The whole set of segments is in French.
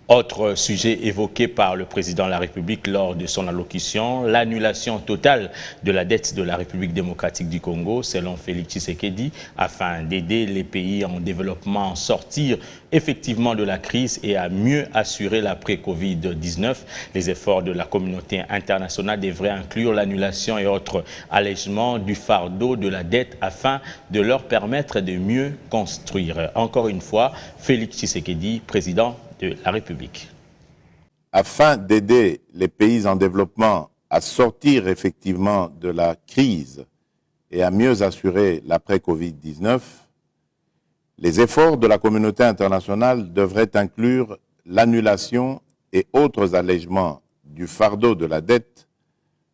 Autre sujet évoqué par le président de la République lors de son allocution, l'annulation totale de la dette de la République démocratique du Congo, selon Félix Tshisekedi, afin d'aider les pays en développement à sortir effectivement de la crise et à mieux assurer l'après-Covid-19. Les efforts de la communauté internationale devraient inclure l'annulation et autres allègements du fardeau de la dette afin de leur permettre de mieux construire. Encore une fois, Félix Tshisekedi, président de la République. Afin d'aider les pays en développement à sortir effectivement de la crise et à mieux assurer l'après-Covid-19, les efforts de la communauté internationale devraient inclure l'annulation et autres allègements du fardeau de la dette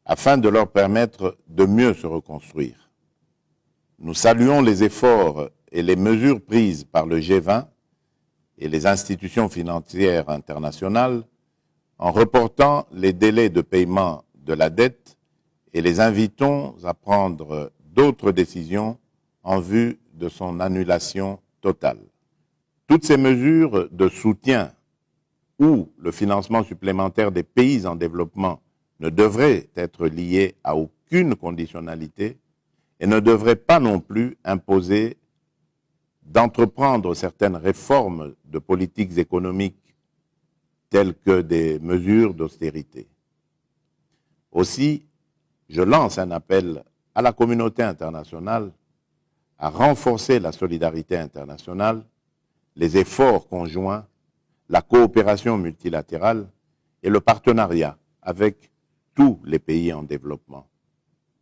afin de leur permettre de mieux se reconstruire. Nous saluons les efforts et les mesures prises par le G20 et les institutions financières internationales en reportant les délais de paiement de la dette et les invitons à prendre d'autres décisions en vue de son annulation totale. Toutes ces mesures de soutien ou le financement supplémentaire des pays en développement ne devraient être liées à aucune conditionnalité et ne devraient pas non plus imposer d'entreprendre certaines réformes de politiques économiques telles que des mesures d'austérité. Aussi, je lance un appel à la communauté internationale à renforcer la solidarité internationale, les efforts conjoints, la coopération multilatérale et le partenariat avec tous les pays en développement.